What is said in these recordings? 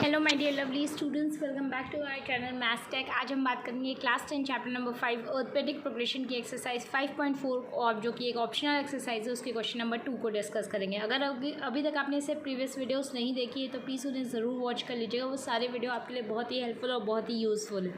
Hello my dear lovely students, welcome back to our channel maths tech. आज हम बात करेंगे class 10 chapter number 5 arithmetic progression की exercise 5.4 और जो कि एक ऑप्शनल एक्सरसाइज है उसके क्वेश्चन नंबर 2 को डिस्कस करेंगे। अगर अभी तक आपने इसे प्रीवियस वीडियोस नहीं देखी है तो प्लीज़ उन्हें ज़रूर वॉच कर लीजिएगा। वो सारे वीडियो आपके लिए बहुत ही हेल्पफुल और बहुत ही यूज़फुल है।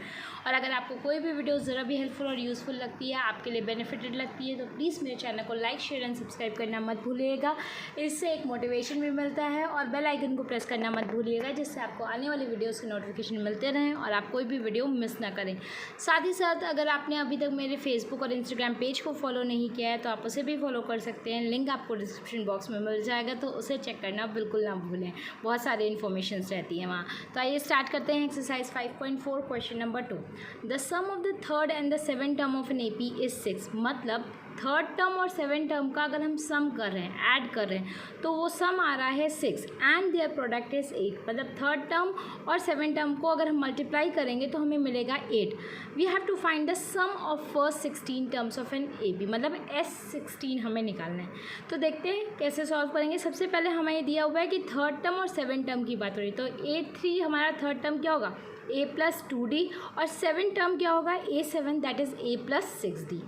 और अगर आपको कोई भी वीडियो ज़रा भी हेल्पफुल और यूज़फुल लगती है, आपके लिए बेनिफिटेड लगती है, तो प्लीज़ मेरे चैनल को लाइक शेयर एंड सब्सक्राइब करना मत भूलिएगा। इससे एक मोटिवेशन भी मिलता है और बेल आइकन को प्रेस करना मत भूलिएगा, जिससे आपको आने वाली वीडियोस के नोटिफिकेशन मिलते रहें और आप कोई भी वीडियो मिस ना करें। साथ ही साथ अगर आपने अभी तक मेरे फेसबुक और इंस्टाग्राम पेज को फॉलो नहीं किया है तो आप उसे भी फॉलो कर सकते हैं। लिंक आपको डिस्क्रिप्शन बॉक्स में मिल जाएगा, तो उसे चेक करना बिल्कुल ना भूलें। बहुत सारी इन्फॉर्मेशन रहती हैं वहाँ। तो आइए स्टार्ट करते हैं exercise 5.4 question number 2। The sum of the third and the seven term of an AP is 6। मतलब थर्ड टर्म और सेवन टर्म का अगर हम सम कर रहे हैं, ऐड कर रहे हैं, तो वो सम आ रहा है 6 एंड देयर प्रोडक्ट इज 8। मतलब थर्ड टर्म और सेवन टर्म को अगर हम मल्टीप्लाई करेंगे तो हमें मिलेगा 8। We have to find the sum of first 16 terms of an A B. मतलब S16 हमें निकालना है। तो देखते हैं कैसे सॉल्व करेंगे। सबसे पहले हमें ये दिया हुआ है कि थर्ड टर्म और सेवन टर्म की बात हो रही है, तो A3 हमारा थर्ड टर्म क्या होगा, A+2D, और सेवन टर्म क्या होगा, A7, दैट इज़ A+6D।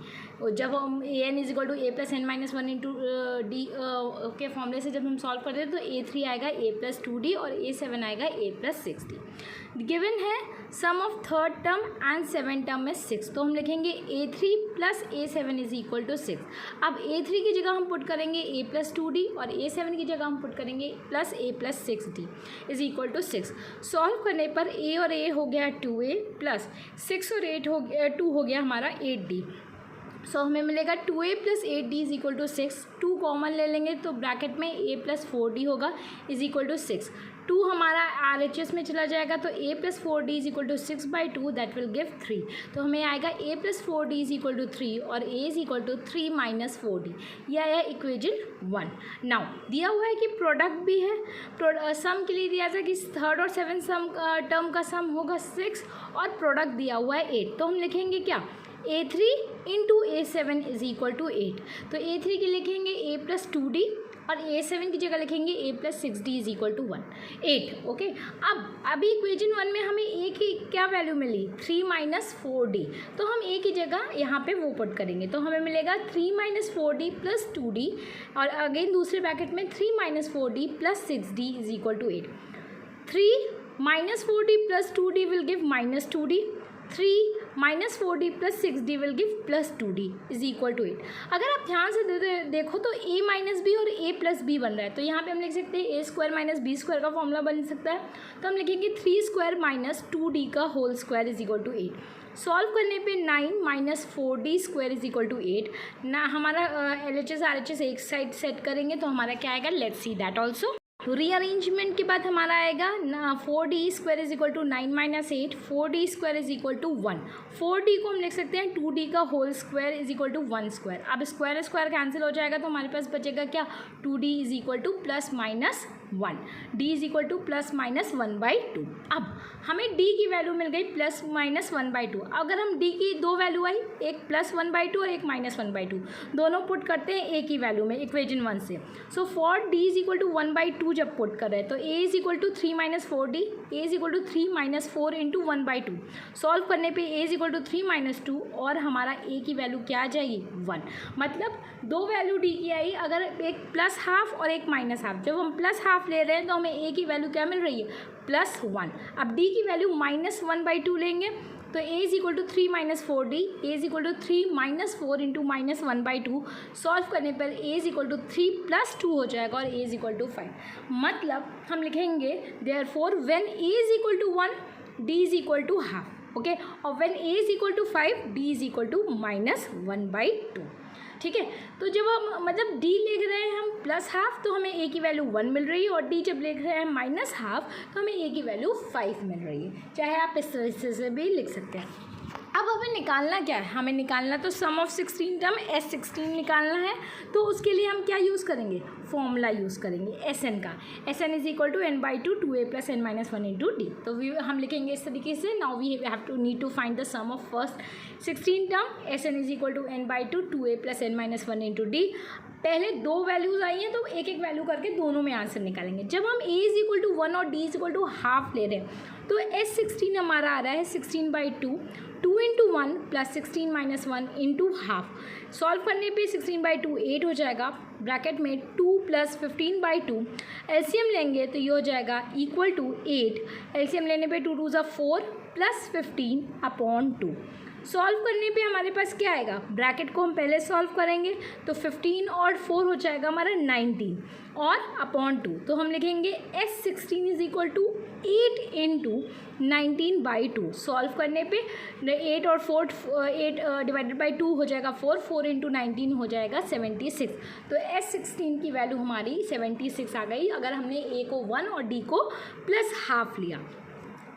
जब हम an is equal to A+n-1 into D के फॉर्मूले से जब हम सॉल्व करते हैं तो A3 आएगा A+2D और A7 आएगा A+6D। गिवन है sum of third term and seven term में 6, तो हम लिखेंगे A3 plus A7 is equal to 6। अब A3 की जगह हम पुट करेंगे A+2D और A7 की जगह हम पुट करेंगे plus A+6D is equal to 6। Solve करने पर A और A हो गया 2A प्लस 6 और 8 हो गया 2 हो गया हमारा 8D। सो हमें मिलेगा 2A plus 8D is equal to 6। 2 common ले लेंगे तो ब्रैकेट में A प्लस 4D होगा इज इक्वल टू 6। 2 हमारा RHS में चला जाएगा तो A plus 4D is equal to 6/2, that will give 3। तो हमें आएगा A plus 4D is equal to 3 और A is equal to 3 minus 4D। यह है इक्वेशन 1। नाउ दिया हुआ है कि प्रोडक्ट भी है। सम के लिए दिया था कि थर्ड और सेवन सम टर्म का सम होगा 6 और प्रोडक्ट दिया हुआ है 8। तो हम लिखेंगे क्या, A3 into A7 is equal to 8। तो A3 की लिखेंगे A+2D और A7 की जगह लिखेंगे A+6D is equal to 8। Okay, अब अभी इक्वेशन 1 में हमें A की क्या वैल्यू मिली, 3 माइनस 4D। तो हम A की जगह यहाँ पे वो पुट करेंगे तो हमें मिलेगा 3 माइनस 4D प्लस 2D और अगेन दूसरे ब्रैकेट में 3 minus 4D plus 6D is equal to 8। 3 minus 4D plus 2D will give minus 2D। 3 minus 4D plus 6D will give plus 2D is equal to 8। अगर आप ध्यान से देखो तो A minus B और A plus B बन रहा है, तो यहाँ पे हम लिख सकते हैं A² माइनस B² का फॉर्मूला बन सकता है। तो हम लिखेंगे 3² माइनस 2D का whole square is equal to 8। Solve करने पे 9 minus 4D² is equal to 8 ना। हमारा LHS RHS एक साइड सेट करेंगे तो हमारा क्या आएगा, let's see that also. Rearrangement के बाद हमारा आएगा 4D² is equal to 9 minus 8, 4D² is equal to 1। 4D को हम लिख सकते हैं 2D का whole square is equal to 1 square. अब स्क्वायर स्क्वायर कैंसिल हो जाएगा तो हमारे पास बचेगा क्या, 2D is equal to plus minus 1, D is equal to plus minus 1/2। अब हमें D की वैल्यू मिल गई प्लस माइनस 1/2। अगर हम D की दो वैल्यू आई, एक प्लस 1/2 और एक माइनस 1/2, दोनों पुट करते हैं A की वैल्यू में इक्वेशन 1 से। So for D is equal to 1/2 जब पुट कर रहे हैं तो A is equal to 3 minus 4D, A is equal to 3 minus 4 into 1/2। Solve करने पे A is equal to 3 minus 2 और हमारा A की वैल्यू क्या आ जाएगी, 1। मतलब दो वैल्यू D की आई, अगर एक प्लस हाफ और एक माइनस हाफ। जब हम प्लस हाफ ले रहे हैं तो हमें A की वैल्यू क्या मिल रही है, प्लस 1। अब D की वैल्यू माइनस 1/2 लेंगे तो A is equal to 3 minus 4D, A is equal to 3 minus 4 into minus 1/2। Solve करने पर A is equal to 3 plus 2 हो जाएगा और A इज इक्वल टू 5। मतलब हम लिखेंगे therefore when A is equal to 1, D is equal to half. Okay, और when A is equal to 5, D is equal to minus 1/2। ठीक है, तो जब हम मतलब D लिख रहे हैं हम प्लस हाफ तो हमें A की वैल्यू 1 मिल रही है, और D जब लिख रहे हैं माइनस हाफ तो हमें A की वैल्यू 5 मिल रही है। चाहे आप इस तरह से भी लिख सकते हैं। अब हमें निकालना क्या है, हमें निकालना तो सम ऑफ 16 टर्म S16 निकालना है। तो उसके लिए हम क्या यूज़ करेंगे, फॉर्मूला यूज़ करेंगे SN का। SN is equal to n/2 2a + n-1 into D. तो हम लिखेंगे इस तरीके से, now we have to need to find the sum of first 16 term. SN is equal to n/2 2a + n-1 into D. पहले दो values आई हैं तो एक एक वैल्यू करके दोनों में आंसर निकालेंगे। जब हम a इज इक्वल टू 1 और d is equal to half ले रहे हैं तो S16 हमारा आ रहा है 16/2, 2 इंटू 1 + 16 - 1 इंटू हाफ। सॉल्व करने पे 16/2 8 हो जाएगा, ब्रैकेट में 2 + 15/2। एलसीएम लेंगे तो ये हो जाएगा इक्वल टू 8। एलसीएम लेने पे 2 2 ज़ा 4 + 15/2। सॉल्व करने पे हमारे पास क्या आएगा, ब्रैकेट को हम पहले सॉल्व करेंगे तो 15 और 4 हो जाएगा हमारा 19 और /2। तो हम लिखेंगे S16 is equal to 8 into 19/2। Solve करने पे 8 और 4 8 डिवाइडेड बाई 2 हो जाएगा 4, 4 इंटू 19 हो जाएगा 76। तो S16 की वैल्यू हमारी 76 आ गई अगर हमने A को 1 और D को +½ लिया।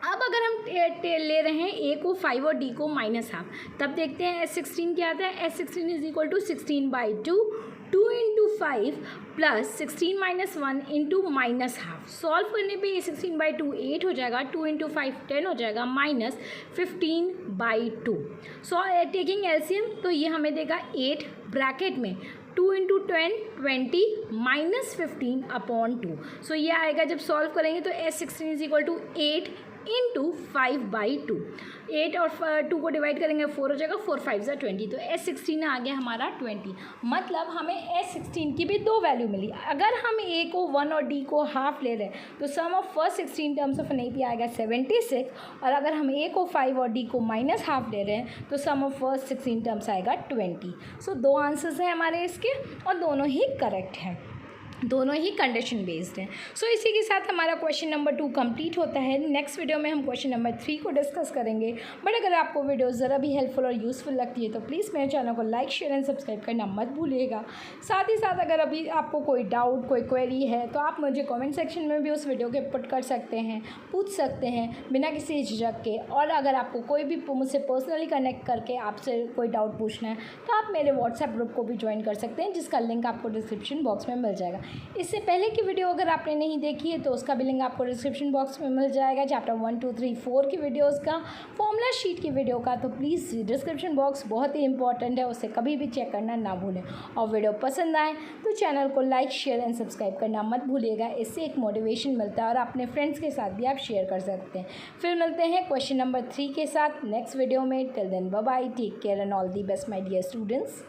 अब अगर हम ले रहे हैं A को 5 और D को -½ तब देखते हैं S16 क्या आता है। S16 is equal to 16/2, 2 into 5 + 16 - 1 into -½ solve करने पे ये 16/2 8 हो जाएगा, 2 इंटू 5 10 हो जाएगा, -15/2। सो टेकिंग एलसीएम तो ये हमें देगा 8, ब्रैकेट में 2 इंटू 10 20 -15/2। सो ये आएगा जब सॉल्व करेंगे तो S16 is equal to 8 into 5/2। 8 और 2 को डिवाइड करेंगे 4 हो जाएगा, 4 5 ज़ा 20। तो S16 आ गया हमारा 20। मतलब हमें S16 की भी दो वैल्यू मिली। अगर हम A को 1 और D को हाफ ले रहे हैं तो sum of first 16 terms of an AP आएगा 76। और अगर हम A को 5 और D को -½ ले रहे हैं तो सम ऑफ फर्स्ट 16 टर्म्स आएगा 20। सो दो आंसर्स हैं हमारे इसके और दोनों ही करेक्ट हैं, दोनों ही कंडीशन बेस्ड हैं। सो इसी के साथ हमारा क्वेश्चन नंबर 2 कंप्लीट होता है। नेक्स्ट वीडियो में हम क्वेश्चन नंबर 3 को डिस्कस करेंगे। बट अगर आपको वीडियो ज़रा भी हेल्पफुल और यूज़फुल लगती है तो प्लीज़ मेरे चैनल को लाइक शेयर एंड सब्सक्राइब करना मत भूलिएगा। साथ ही साथ अगर अभी आपको कोई डाउट कोई क्वेरी है तो आप मुझे कमेंट सेक्शन में भी उस वीडियो के पुट कर सकते हैं, पूछ सकते हैं बिना किसी झिझक के। और अगर आपको कोई भी मुझसे पर्सनली कनेक्ट करके आपसे कोई डाउट पूछना है तो आप मेरे व्हाट्सएप ग्रुप को भी ज्वाइन कर सकते हैं, जिसका लिंक आपको डिस्क्रिप्शन बॉक्स में मिल जाएगा। इससे पहले की वीडियो अगर आपने नहीं देखी है तो उसका भी लिंक आपको डिस्क्रिप्शन बॉक्स में मिल जाएगा। चैप्टर 1 2 3 4 की वीडियोस का, फॉर्मूला शीट की वीडियो का। तो प्लीज़ डिस्क्रिप्शन बॉक्स बहुत ही इंपॉर्टेंट है, उसे कभी भी चेक करना ना भूलें। और वीडियो पसंद आए तो चैनल को लाइक शेयर एंड सब्सक्राइब करना मत भूलिएगा। इससे एक मोटिवेशन मिलता है और अपने फ्रेंड्स के साथ भी आप शेयर कर सकते हैं। फिर मिलते हैं क्वेश्चन नंबर 3 के साथ नेक्स्ट वीडियो में। Till then bye bye, take care and all the best my dear students.